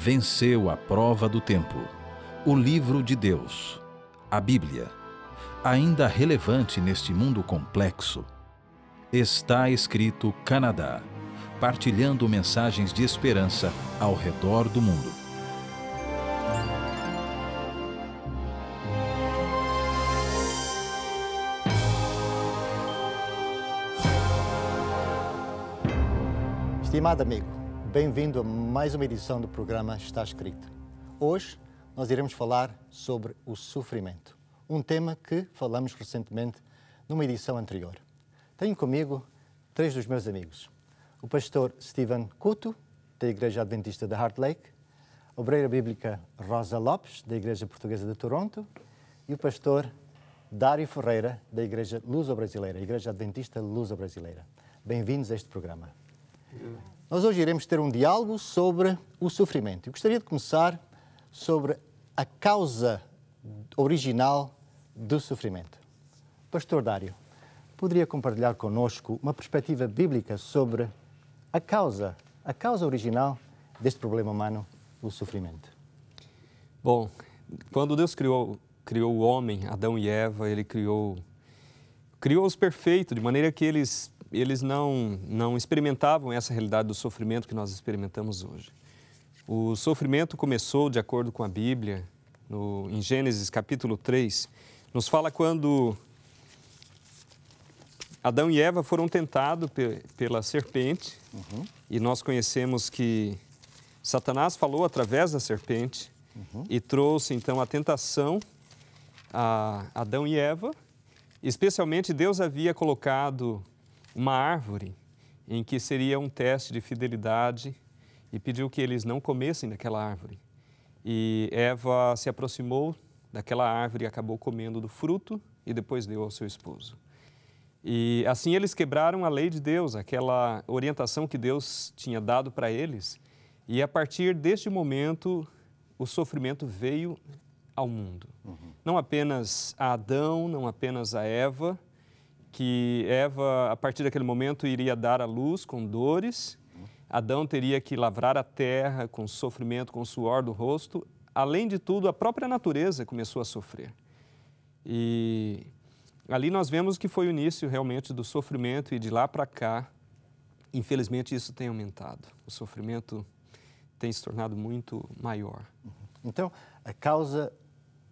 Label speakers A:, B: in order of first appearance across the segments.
A: Venceu a prova do tempo. O livro de Deus, a Bíblia, ainda relevante neste mundo complexo. Está escrito Canadá, partilhando mensagens de esperança ao redor do mundo.
B: Estimado amigo, bem-vindo a mais uma edição do programa Está Escrito. Hoje nós iremos falar sobre o sofrimento, um tema que falamos recentemente numa edição anterior. Tenho comigo três dos meus amigos. O pastor Steven Couto, da Igreja Adventista de Heart Lake, a obreira bíblica Rosa Lopes, da Igreja Portuguesa de Toronto, e o pastor Dário Ferreira, da Igreja Luso-Brasileira, a Igreja Adventista Luso-Brasileira. Bem-vindos a este programa. Nós hoje iremos ter um diálogo sobre o sofrimento. Eu gostaria de começar sobre a causa original do sofrimento. Pastor Dário, poderia compartilhar connosco uma perspectiva bíblica sobre a causa original deste problema humano, o sofrimento?
C: Bom, quando Deus criou o homem, Adão e Eva, Ele criou-os perfeitos, de maneira que eles não experimentavam essa realidade do sofrimento que nós experimentamos hoje. O sofrimento começou, de acordo com a Bíblia, em Gênesis capítulo 3, nos fala quando Adão e Eva foram tentados pela serpente, e nós conhecemos que Satanás falou através da serpente e trouxe então a tentação a Adão e Eva. Especialmente Deus havia colocado uma árvore em que seria um teste de fidelidade e pediu que eles não comessem daquela árvore. E Eva se aproximou daquela árvore e acabou comendo do fruto e depois deu ao seu esposo. E assim eles quebraram a lei de Deus, aquela orientação que Deus tinha dado para eles. E a partir deste momento, o sofrimento veio ao mundo. Não apenas a Adão, não apenas a Eva, que Eva, a partir daquele momento, iria dar à luz com dores. Adão teria que lavrar a terra com sofrimento, com o suor do rosto. Além de tudo, a própria natureza começou a sofrer. E ali nós vemos que foi o início realmente do sofrimento, e de lá para cá, infelizmente, isso tem aumentado. O sofrimento tem se tornado muito maior.
B: Então, a causa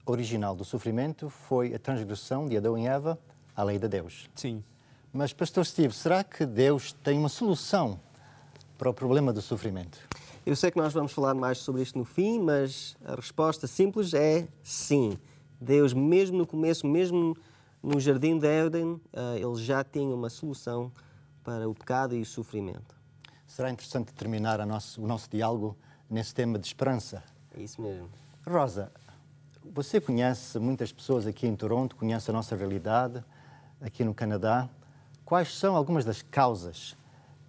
B: original do sofrimento foi a transgressão de Adão e Eva à lei de Deus.
C: Sim.
B: Mas, pastor Steve, será que Deus tem uma solução para o problema do sofrimento?
D: Eu sei que nós vamos falar mais sobre isto no fim, mas a resposta simples é sim. Deus, mesmo no começo, mesmo no Jardim de Éden, Ele já tinha uma solução para o pecado e o sofrimento.
B: Será interessante terminar o nosso diálogo nesse tema de esperança.
D: É isso mesmo.
B: Rosa, você conhece muitas pessoas aqui em Toronto, conhece a nossa realidade aqui no Canadá. Quais são algumas das causas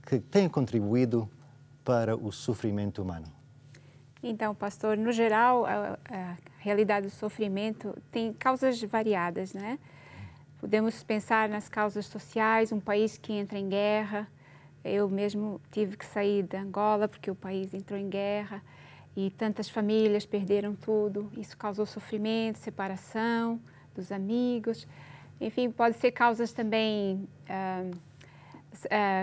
B: que têm contribuído para o sofrimento humano?
E: Então, pastor, no geral, a realidade do sofrimento tem causas variadas, né? Podemos pensar nas causas sociais, um país que entra em guerra. Eu mesmo tive que sair da Angola porque o país entrou em guerra e tantas famílias perderam tudo. Isso causou sofrimento, separação dos amigos. Enfim, pode ser causas também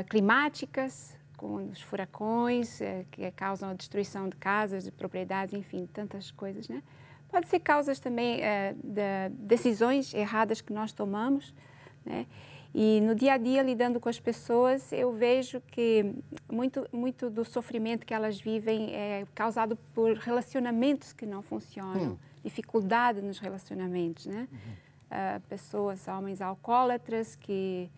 E: climáticas, como os furacões, que causam a destruição de casas, de propriedades, enfim, tantas coisas, né? Pode ser causas também de decisões erradas que nós tomamos, né? E no dia a dia, lidando com as pessoas, eu vejo que muito do sofrimento que elas vivem é causado por relacionamentos que não funcionam, dificuldade nos relacionamentos, né? Pessoas, homens alcoólatras que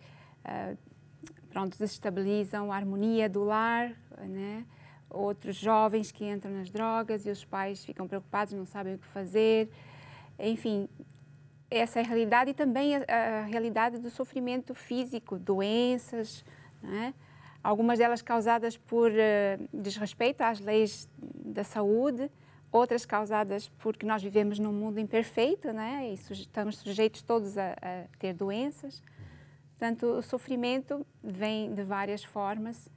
E: desestabilizam a harmonia do lar, né? Outros jovens que entram nas drogas e os pais ficam preocupados, não sabem o que fazer. Enfim, essa é a realidade, e também a realidade do sofrimento físico, doenças, né? Algumas delas causadas por desrespeito às leis da saúde, outras causadas porque nós vivemos num mundo imperfeito, né? E estamos sujeitos todos a ter doenças. Portanto, o sofrimento vem de várias formas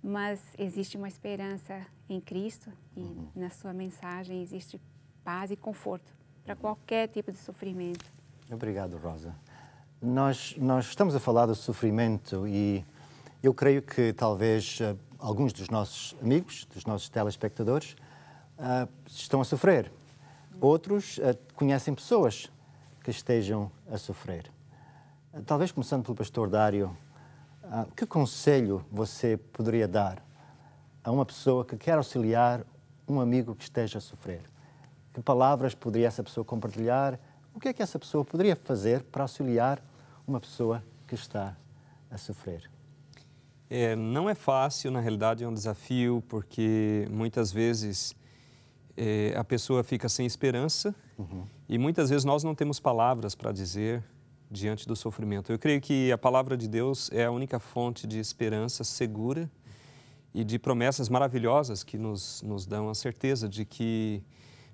E: mas existe uma esperança em Cristo e na sua mensagem existe paz e conforto para qualquer tipo de sofrimento.
B: Obrigado, Rosa. Nós estamos a falar do sofrimento e eu creio que talvez alguns dos nossos amigos, dos nossos telespectadores, estão a sofrer. Outros conhecem pessoas que estejam a sofrer. Talvez começando pelo pastor Dário, que conselho você poderia dar a uma pessoa que quer auxiliar um amigo que esteja a sofrer? Que palavras poderia essa pessoa compartilhar? O que é que essa pessoa poderia fazer para auxiliar uma pessoa que está a sofrer?
C: Não é fácil, na realidade é um desafio, porque muitas vezes a pessoa fica sem esperança e muitas vezes nós não temos palavras para dizer diante do sofrimento. Eu creio que a palavra de Deus é a única fonte de esperança segura e de promessas maravilhosas que nos dão a certeza de que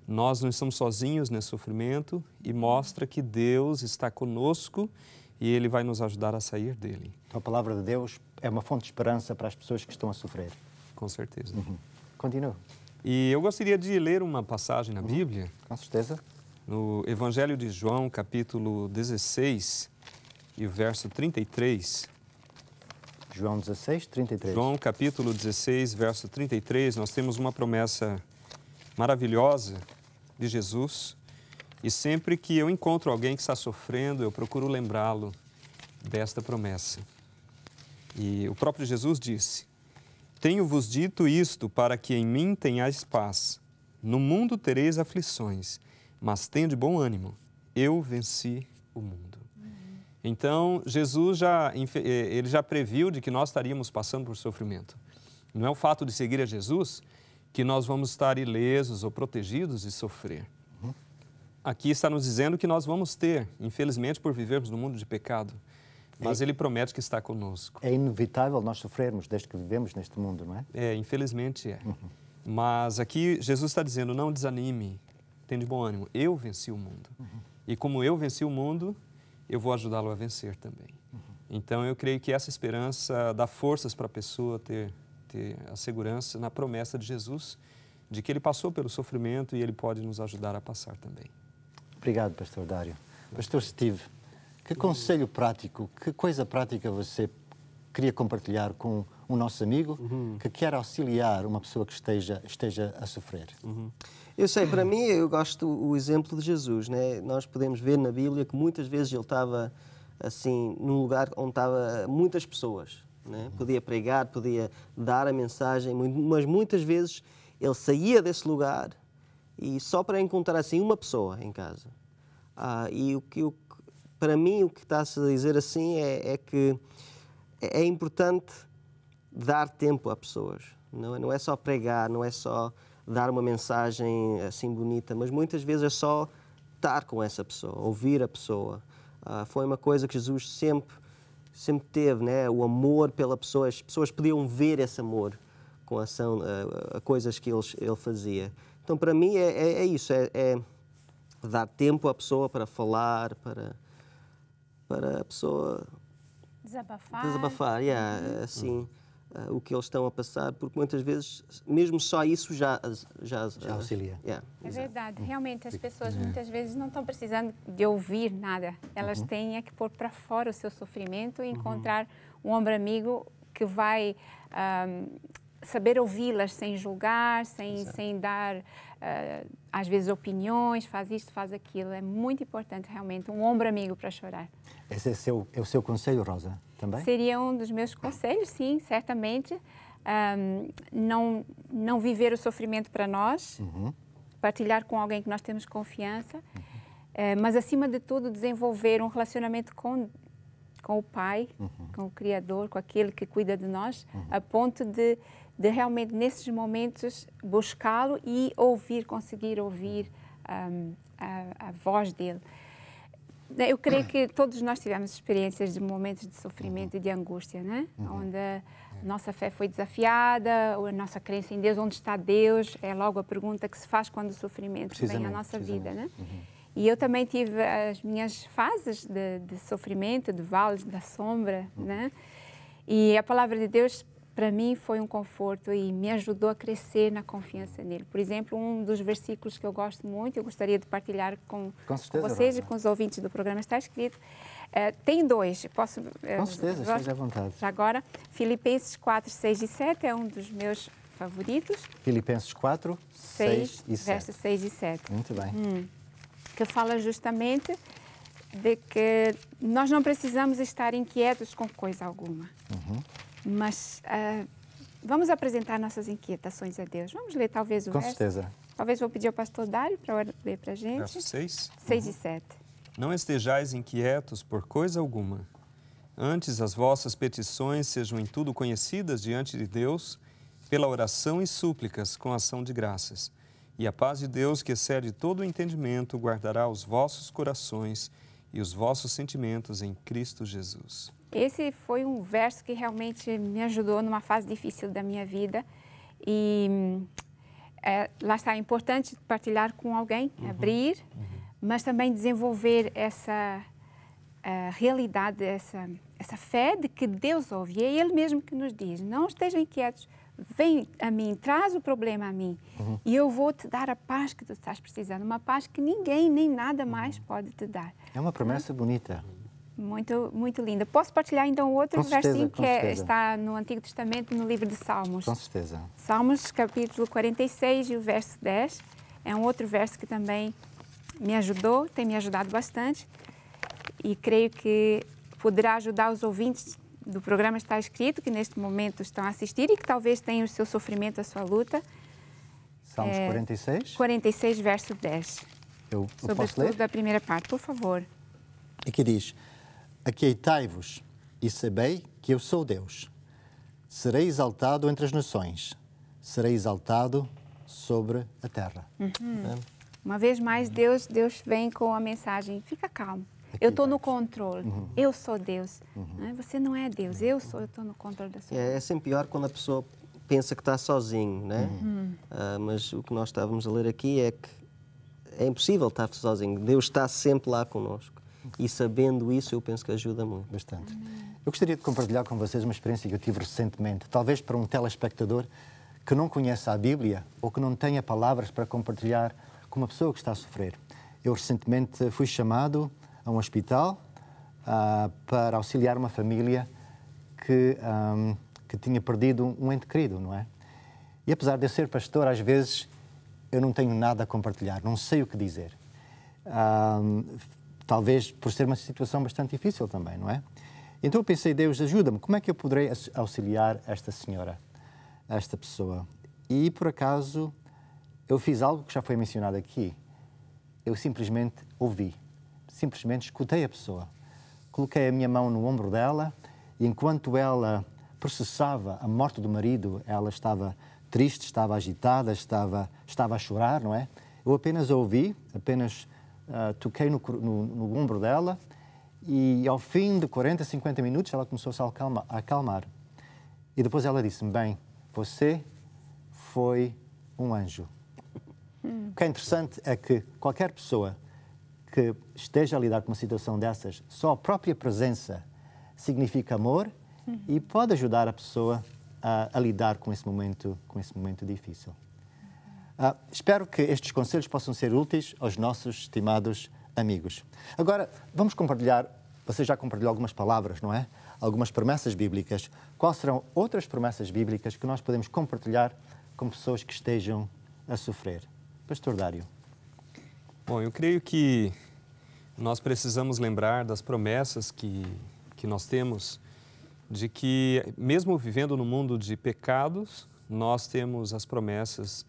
C: nós não estamos sozinhos nesse sofrimento e mostra que Deus está conosco e Ele vai nos ajudar a sair dele.
B: Então, a palavra de Deus é uma fonte de esperança para as pessoas que estão a sofrer.
C: Com certeza.
B: Continua.
C: E eu gostaria de ler uma passagem na Bíblia.
B: Com certeza.
C: No Evangelho de João, capítulo 16, e o verso 33.
B: João 16, 33.
C: João, capítulo 16, verso 33, nós temos uma promessa maravilhosa de Jesus. E sempre que eu encontro alguém que está sofrendo, eu procuro lembrá-lo desta promessa. E o próprio Jesus disse: Tenho-vos dito isto para que em mim tenhais paz. No mundo tereis aflições, mas tende bom ânimo. Eu venci o mundo. Então, Jesus ele já previu de que nós estaríamos passando por sofrimento. Não é o fato de seguir a Jesus que nós vamos estar ilesos ou protegidos de sofrer. Aqui está nos dizendo que nós vamos ter, infelizmente, por vivermos no mundo de pecado. Mas Ele promete que está conosco.
B: É inevitável nós sofrermos desde que vivemos neste mundo, não é?
C: Infelizmente é. Mas aqui Jesus está dizendo, não desanime, tenha bom ânimo. Eu venci o mundo. E como eu venci o mundo, eu vou ajudá-lo a vencer também. Então eu creio que essa esperança dá forças para a pessoa ter a segurança na promessa de Jesus, de que Ele passou pelo sofrimento e Ele pode nos ajudar a passar também.
B: Obrigado, pastor Dário. Pastor Steve, que conselho prático, que coisa prática você queria compartilhar com o nosso amigo que quer auxiliar uma pessoa que esteja a sofrer?
D: Eu sei, para mim, eu gosto do exemplo de Jesus, né? Nós podemos ver na Bíblia que muitas vezes ele estava assim num lugar onde estava muitas pessoas, né? Podia pregar, podia dar a mensagem, mas muitas vezes ele saía desse lugar e só para encontrar assim uma pessoa em casa. Para mim, o que está-se a dizer assim é que é importante dar tempo a pessoas. Não é só pregar, não é só dar uma mensagem assim bonita, mas muitas vezes é só estar com essa pessoa, ouvir a pessoa. Foi uma coisa que Jesus sempre teve, né? O amor pela pessoa. As pessoas podiam ver esse amor com a coisas que ele fazia. Então, para mim, é isso, é dar tempo à pessoa para falar, para a pessoa desabafar, assim, o que eles estão a passar, porque muitas vezes, mesmo só isso já
B: auxilia.
E: É verdade, realmente as pessoas muitas vezes não estão precisando de ouvir nada, elas têm que pôr para fora o seu sofrimento e encontrar um ombro amigo que vai saber ouvi-las sem julgar, sem dar, às vezes, opiniões, faz isto, faz aquilo. É muito importante, realmente, um ombro amigo para chorar.
B: Esse é o seu conselho, Rosa, também?
E: Seria um dos meus conselhos, sim, certamente. Não viver o sofrimento para nós, partilhar com alguém que nós temos confiança, mas, acima de tudo, desenvolver um relacionamento com o Pai, com o Criador, com aquele que cuida de nós, a ponto de realmente, nesses momentos, buscá-lo e conseguir ouvir a voz dele. Eu creio que todos nós tivemos experiências de momentos de sofrimento e de angústia, né? Onde a nossa fé foi desafiada, ou a nossa crença em Deus, onde está Deus, é logo a pergunta que se faz quando o sofrimento vem à nossa vida, né? E eu também tive as minhas fases de sofrimento, de vales da sombra, né? E a palavra de Deus para mim foi um conforto e me ajudou a crescer na confiança nele. Por exemplo, um dos versículos que eu gosto muito, eu gostaria de partilhar com vocês e com os ouvintes do programa, está escrito. Tem dois, posso...
B: Com certeza, esteja à vontade.
E: Já agora, Filipenses 4, 6 e 7 é um dos meus favoritos.
B: Filipenses 4, 6 e 7.
E: Versos 6 e 7.
B: Muito bem.
E: Que fala justamente de que nós não precisamos estar inquietos com coisa alguma. Mas vamos apresentar nossas inquietações a Deus. Vamos ler talvez o verso?
B: Com certeza.
E: Talvez vou pedir ao pastor Dário para ler para a gente.
C: Verso 6.
E: 6 e 7.
C: Não estejais inquietos por coisa alguma. Antes as vossas petições sejam em tudo conhecidas diante de Deus, pela oração e súplicas com ação de graças. E a paz de Deus, que excede todo o entendimento, guardará os vossos corações e os vossos sentimentos em Cristo Jesus.
E: Esse foi um verso que realmente me ajudou numa fase difícil da minha vida. E lá está, é importante partilhar com alguém, abrir, mas também desenvolver essa realidade, essa fé de que Deus ouve. E é Ele mesmo que nos diz, não estejam inquietos, vem a mim, traz o problema a mim e eu vou te dar a paz que tu estás precisando, uma paz que ninguém nem nada mais pode te dar.
B: É uma promessa bonita.
E: Muito, muito linda. Posso partilhar então outro versinho que está no Antigo Testamento, no livro de Salmos.
B: Com certeza.
E: Salmos, capítulo 46 e o verso 10. É um outro verso que também me ajudou, tem me ajudado bastante e creio que poderá ajudar os ouvintes do programa Está Escrito, que neste momento estão a assistir e que talvez tenham o seu sofrimento, a sua luta.
B: Salmos 46?
E: 46, verso 10.
B: Eu posso ler?
E: Sobretudo da primeira parte, por favor.
B: Aqui diz: aquietai-vos e sabei que eu sou Deus. Serei exaltado entre as nações, serei exaltado sobre a terra.
E: Uma vez mais, Deus vem com a mensagem, fica calmo. Eu estou no controle. Eu sou Deus. Você não é Deus. Eu estou no controle da sua vida.
D: É sempre pior quando a pessoa pensa que está sozinho, né? Mas o que nós estávamos a ler aqui é que é impossível estar sozinho. Deus está sempre lá connosco. E sabendo isso, eu penso que ajuda muito.
B: Bastante. Eu gostaria de compartilhar com vocês uma experiência que eu tive recentemente, talvez para um telespectador que não conheça a Bíblia ou que não tenha palavras para compartilhar com uma pessoa que está a sofrer. Eu recentemente fui chamado a um hospital para auxiliar uma família que tinha perdido um ente querido, não é? E apesar de eu ser pastor, às vezes eu não tenho nada a compartilhar, não sei o que dizer. Talvez por ser uma situação bastante difícil também, não é? Então eu pensei, Deus, ajuda-me, como é que eu poderei auxiliar esta senhora, esta pessoa? E por acaso eu fiz algo que já foi mencionado aqui. Eu simplesmente ouvi. Simplesmente escutei a pessoa. Coloquei a minha mão no ombro dela e enquanto ela processava a morte do marido, ela estava triste, estava agitada, estava a chorar, não é? Eu apenas ouvi, apenas toquei no ombro dela e ao fim de 40, 50 minutos ela começou-se a acalmar. E depois ela disse-me, bem, você foi um anjo. O que é interessante é que qualquer pessoa que esteja a lidar com uma situação dessas, só a própria presença significa amor e pode ajudar a pessoa a lidar com esse momento difícil. Espero que estes conselhos possam ser úteis aos nossos estimados amigos. Agora, vamos compartilhar, você já compartilhou algumas palavras, não é? Algumas promessas bíblicas. Quais serão outras promessas bíblicas que nós podemos compartilhar com pessoas que estejam a sofrer? Pastor Dário.
C: Bom, eu creio que nós precisamos lembrar das promessas que nós temos, de que, mesmo vivendo no mundo de pecados, nós temos as promessas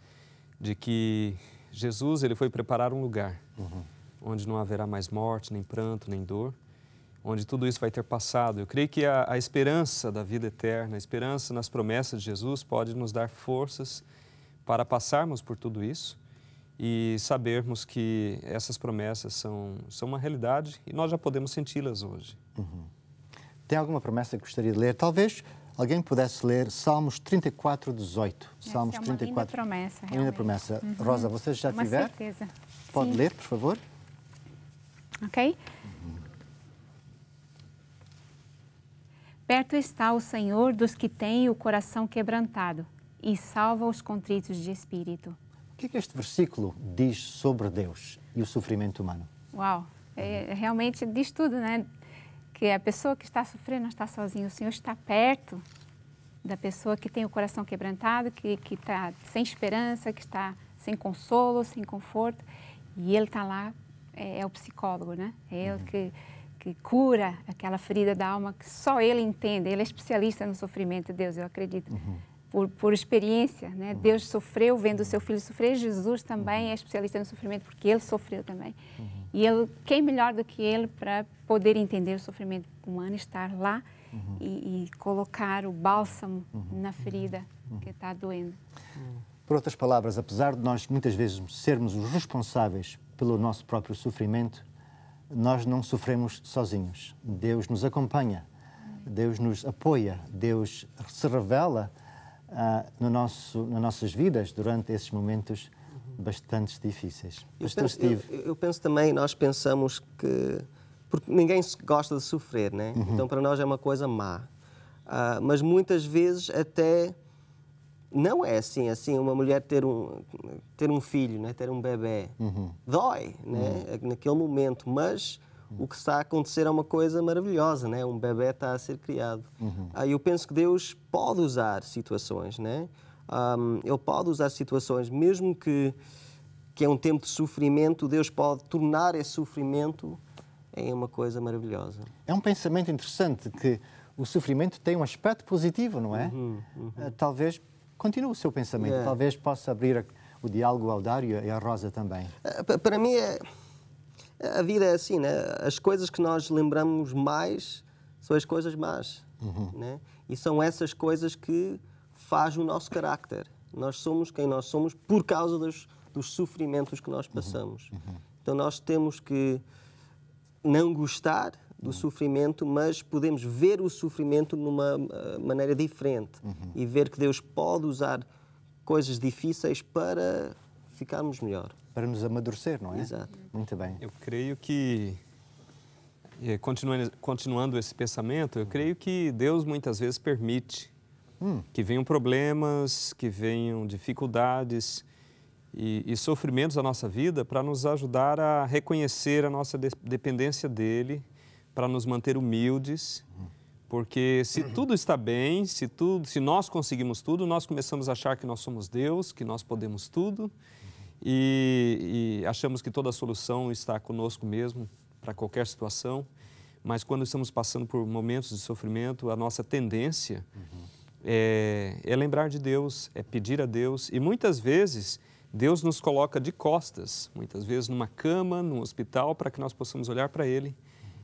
C: de que Jesus ele foi preparar um lugar onde não haverá mais morte, nem pranto, nem dor, onde tudo isso vai ter passado. Eu creio que a esperança da vida eterna, a esperança nas promessas de Jesus pode nos dar forças para passarmos por tudo isso e sabermos que essas promessas são uma realidade e nós já podemos senti-las hoje.
B: Tem alguma promessa que gostaria de ler? Talvez alguém pudesse ler Salmos 34, 18. Salmos 34.
E: Linda promessa, realmente.
B: Linda promessa. Rosa, você já tiver?
E: Uma certeza.
B: Pode ler, por favor?
E: Ok? Perto está o Senhor dos que têm o coração quebrantado e salva os contritos de espírito.
B: O que é que este versículo diz sobre Deus e o sofrimento humano?
E: Uau, realmente diz tudo, né? Que a pessoa que está sofrendo não está sozinha, o Senhor está perto da pessoa que tem o coração quebrantado, que está sem esperança, que está sem consolo, sem conforto, e Ele está lá, é o psicólogo, né? É Ele que cura aquela ferida da alma que só Ele entende. Ele é especialista no sofrimento, Deus, eu acredito. Por experiência, né? Deus sofreu vendo o seu filho sofrer. Jesus também é especialista no sofrimento porque Ele sofreu também. E quem melhor do que Ele para poder entender o sofrimento humano, estar lá e colocar o bálsamo na ferida que está doendo.
B: Por outras palavras, apesar de nós muitas vezes sermos os responsáveis pelo nosso próprio sofrimento, nós não sofremos sozinhos. Deus nos acompanha, Deus nos apoia, Deus se revela nas nossas vidas durante esses momentos bastante difíceis.
D: Eu penso também, nós pensamos que... Porque ninguém gosta de sofrer, né? Então, para nós é uma coisa má. Mas muitas vezes até não é assim uma mulher ter um filho, né? Ter um bebê. Dói, né? Naquele momento, mas o que está a acontecer é uma coisa maravilhosa, né? Um bebê está a ser criado. Eu penso que Deus pode usar situações, né? Ele pode usar situações, mesmo que é um tempo de sofrimento, Deus pode tornar esse sofrimento em uma coisa maravilhosa.
B: É um pensamento interessante que o sofrimento tem um aspecto positivo, não é? Talvez continue o seu pensamento, talvez possa abrir o diálogo ao Dário e à Rosa também.
D: Para mim, a vida é assim, né? As coisas que nós lembramos mais são as coisas más, né? E são essas coisas que fazem o nosso carácter. Nós somos quem nós somos por causa dos sofrimentos que nós passamos. Então nós temos que não gostar do sofrimento, mas podemos ver o sofrimento numa maneira diferente e ver que Deus pode usar coisas difíceis para ficarmos melhor.
B: Para nos amadurecer, não é?
D: Exato.
B: Muito bem.
C: Eu creio que, continuando esse pensamento, eu creio que Deus muitas vezes permite que venham problemas, que venham dificuldades e sofrimentos da nossa vida para nos ajudar a reconhecer a nossa dependência dEle, para nos manter humildes, porque se tudo está bem, se nós conseguimos tudo, nós começamos a achar que nós somos Deus, que nós podemos tudo e achamos que toda a solução está conosco mesmo para qualquer situação, mas quando estamos passando por momentos de sofrimento, a nossa tendência é lembrar de Deus, é pedir a Deus e muitas vezes Deus nos coloca de costas, muitas vezes numa cama, num hospital, para que nós possamos olhar para Ele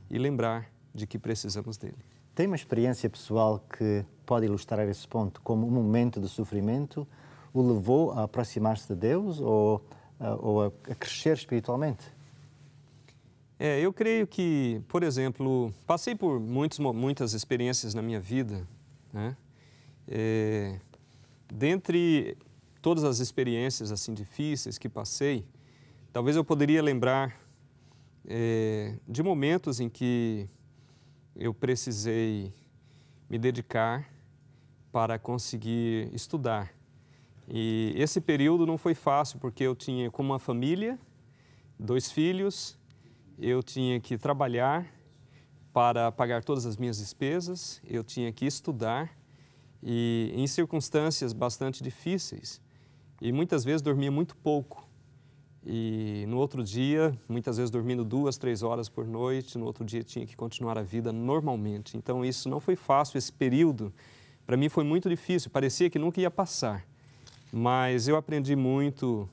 C: e lembrar de que precisamos dEle.
B: Tem uma experiência pessoal que pode ilustrar esse ponto, como um momento de sofrimento o levou a aproximar-se de Deus ou a crescer espiritualmente?
C: Eu creio que, por exemplo, passei por muitas experiências na minha vida, né? Dentre todas as experiências assim difíceis que passei, talvez eu poderia lembrar de momentos em que eu precisei me dedicar para conseguir estudar. E esse período não foi fácil, porque eu tinha como uma família, 2 filhos, eu tinha que trabalhar para pagar todas as minhas despesas, eu tinha que estudar e em circunstâncias bastante difíceis. E muitas vezes dormia muito pouco. E no outro dia, muitas vezes dormindo 2, 3 horas por noite, no outro dia tinha que continuar a vida normalmente. Então isso não foi fácil, esse período para mim foi muito difícil, parecia que nunca ia passar. Mas eu aprendi muito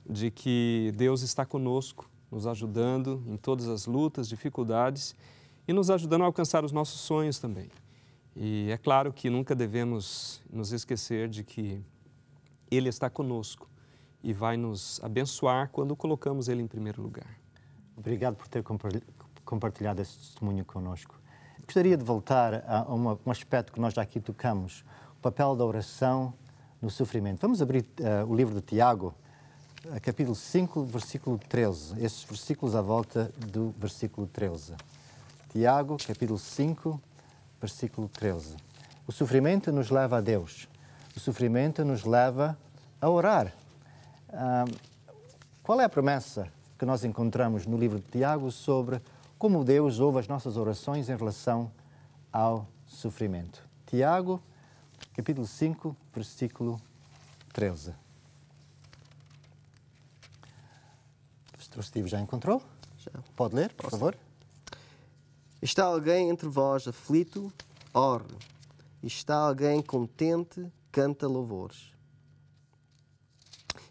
C: de que Deus está conosco, nos ajudando em todas as lutas, dificuldades e nos ajudando a alcançar os nossos sonhos também. E é claro que nunca devemos nos esquecer de que Ele está conosco e vai nos abençoar quando colocamos Ele em primeiro lugar.
B: Obrigado por ter compartilhado esse testemunho conosco. Gostaria de voltar a um aspecto que nós já aqui tocamos, o papel da oração no sofrimento. Vamos abrir o livro de Tiago, capítulo 5, versículo 13. Esses versículos à volta do versículo 13. Tiago, capítulo 5, versículo 13. O sofrimento nos leva a Deus. O sofrimento nos leva a orar. Qual é a promessa que nós encontramos no livro de Tiago sobre como Deus ouve as nossas orações em relação ao sofrimento? Tiago, capítulo 5, versículo 13. O pastor Steve já encontrou?
D: Já.
B: Pode ler, por favor?
D: Está alguém entre vós aflito? Ore. Está alguém contente? Canta louvores.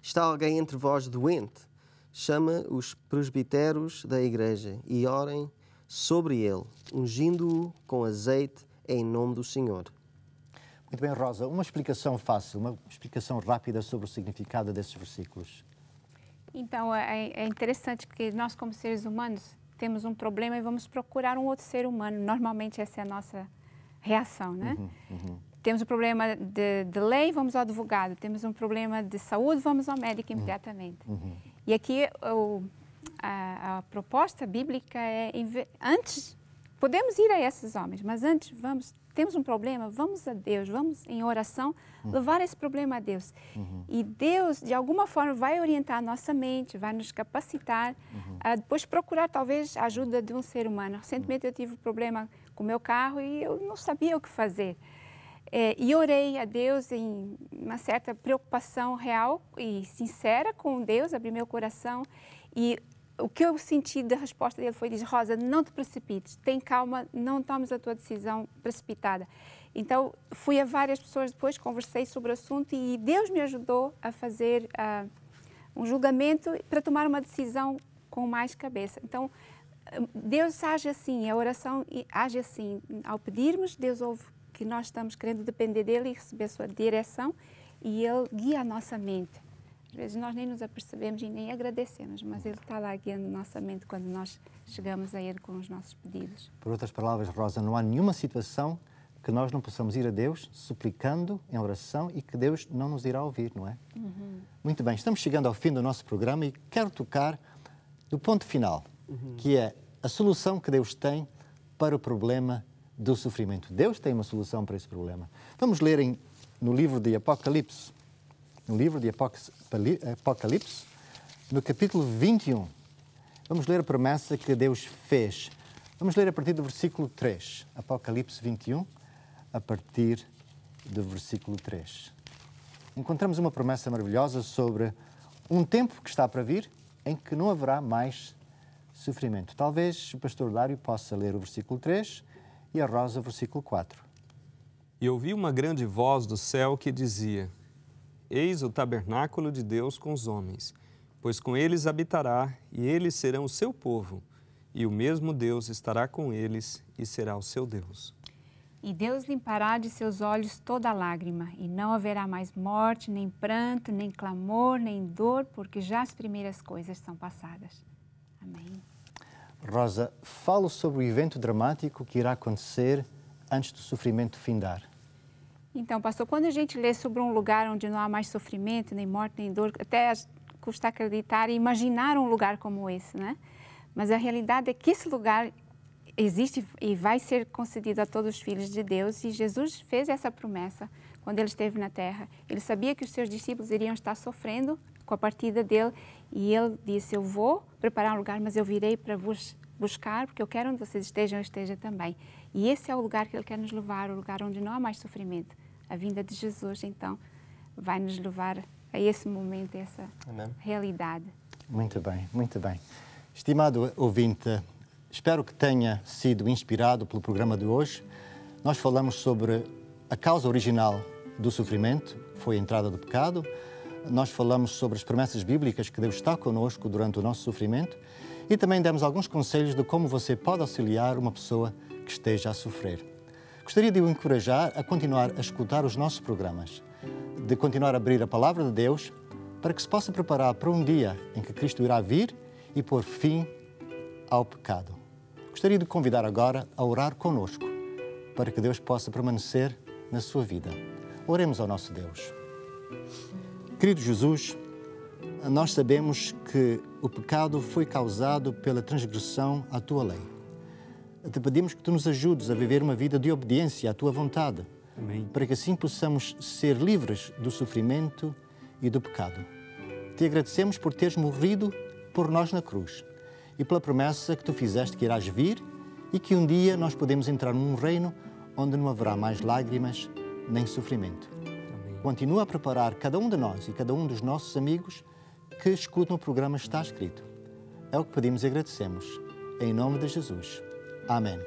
D: Está alguém entre vós doente? Chama os presbíteros da igreja e orem sobre ele, ungindo-o com azeite em nome do Senhor.
B: Muito bem, Rosa. Uma explicação fácil, uma explicação rápida sobre o significado desses versículos.
E: Então, é interessante que nós, como seres humanos, temos um problema e vamos procurar um outro ser humano. Normalmente, essa é a nossa reação, né? Temos um problema de lei, vamos ao advogado. Temos um problema de saúde, vamos ao médico imediatamente. E aqui a proposta bíblica é, antes, podemos ir a esses homens, mas antes temos um problema, vamos a Deus, vamos em oração levar esse problema a Deus. E Deus, de alguma forma, vai orientar a nossa mente, vai nos capacitar a depois procurar, talvez, a ajuda de um ser humano. Recentemente eu tive um problema com o meu carro e eu não sabia o que fazer. E orei a Deus em uma certa preocupação real e sincera com Deus, abri meu coração e o que eu senti da resposta dele foi, diz, Rosa, não te precipites, tem calma, não tomes a tua decisão precipitada. Então, fui a várias pessoas depois, conversei sobre o assunto e Deus me ajudou a fazer um julgamento para tomar uma decisão com mais cabeça. Então, Deus age assim, a oração age assim. Ao pedirmos, Deus ouve que nós estamos querendo depender dele e receber a sua direção e ele guia a nossa mente. Às vezes nós nem nos apercebemos e nem agradecemos, mas ele está lá guiando a nossa mente quando nós chegamos a ele com os nossos pedidos.
B: Por outras palavras, Rosa, não há nenhuma situação que nós não possamos ir a Deus suplicando em oração e que Deus não nos irá ouvir, não é? Muito bem, estamos chegando ao fim do nosso programa e quero tocar no ponto final, que é a solução que Deus tem para o problema do sofrimento. Deus tem uma solução para esse problema. Vamos ler no livro de Apocalipse, no capítulo 21. Vamos ler a promessa que Deus fez. Vamos ler a partir do versículo 3. Apocalipse 21, a partir do versículo 3. Encontramos uma promessa maravilhosa sobre um tempo que está para vir em que não haverá mais sofrimento. Talvez o pastor Dário possa ler o versículo 3 e a Rosa o versículo 4.
C: E ouvi uma grande voz do céu que dizia: Eis o tabernáculo de Deus com os homens, pois com eles habitará, e eles serão o seu povo, e o mesmo Deus estará com eles e será o seu Deus.
E: E Deus limpará de seus olhos toda lágrima, e não haverá mais morte, nem pranto, nem clamor, nem dor, porque já as primeiras coisas são passadas. Amém.
B: Rosa, falo sobre o evento dramático que irá acontecer antes do sofrimento findar.
E: Então, pastor, quando a gente lê sobre um lugar onde não há mais sofrimento, nem morte, nem dor, até custa acreditar e imaginar um lugar como esse, né? Mas a realidade é que esse lugar existe e vai ser concedido a todos os filhos de Deus, e Jesus fez essa promessa quando ele esteve na terra. Ele sabia que os seus discípulos iriam estar sofrendo com a partida dele, e ele disse: eu vou preparar um lugar, mas eu virei para vos buscar, porque eu quero onde vocês estejam, eu esteja também. E esse é o lugar que ele quer nos levar, o lugar onde não há mais sofrimento. A vinda de Jesus, então, vai nos levar a esse momento, a essa realidade.
B: Muito bem, muito bem. Estimado ouvinte, espero que tenha sido inspirado pelo programa de hoje. Nós falamos sobre a causa original do sofrimento, foi a entrada do pecado. Nós falamos sobre as promessas bíblicas que Deus está conosco durante o nosso sofrimento e também demos alguns conselhos de como você pode auxiliar uma pessoa que esteja a sofrer. Gostaria de o encorajar a continuar a escutar os nossos programas, de continuar a abrir a Palavra de Deus para que se possa preparar para um dia em que Cristo irá vir e pôr fim ao pecado. Gostaria de convidar agora a orar conosco para que Deus possa permanecer na sua vida. Oremos ao nosso Deus. Querido Jesus, nós sabemos que o pecado foi causado pela transgressão à Tua lei. Te pedimos que Tu nos ajudes a viver uma vida de obediência à Tua vontade,
C: Amém.
B: para que assim possamos ser livres do sofrimento e do pecado. Te agradecemos por teres morrido por nós na cruz e pela promessa que Tu fizeste que irás vir e que um dia nós podemos entrar num reino onde não haverá mais lágrimas nem sofrimento.
C: Amém.
B: Continua a preparar cada um de nós e cada um dos nossos amigos que escutam o programa Está Escrito. É o que pedimos e agradecemos. Em nome de Jesus. Amém.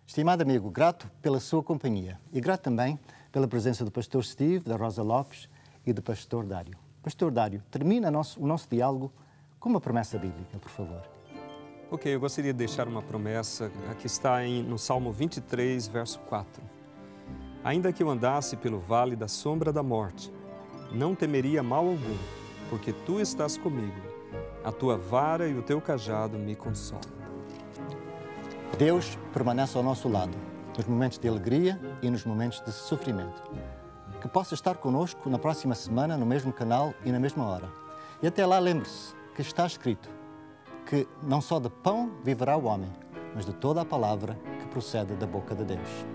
B: Estimado amigo, grato pela sua companhia e grato também pela presença do pastor Steve, da Rosa Lopes e do pastor Dário. Pastor Dário, termina o nosso diálogo com uma promessa bíblica, por favor.
C: Ok, eu gostaria de deixar uma promessa que está no Salmo 23, verso 4. Ainda que eu andasse pelo vale da sombra da morte, não temeria mal algum, porque Tu estás comigo. A Tua vara e o Teu cajado me consolam.
B: Deus permanece ao nosso lado, nos momentos de alegria e nos momentos de sofrimento. Que possa estar connosco na próxima semana, no mesmo canal e na mesma hora. E até lá, lembre-se que está escrito que não só de pão viverá o homem, mas de toda a palavra que procede da boca de Deus.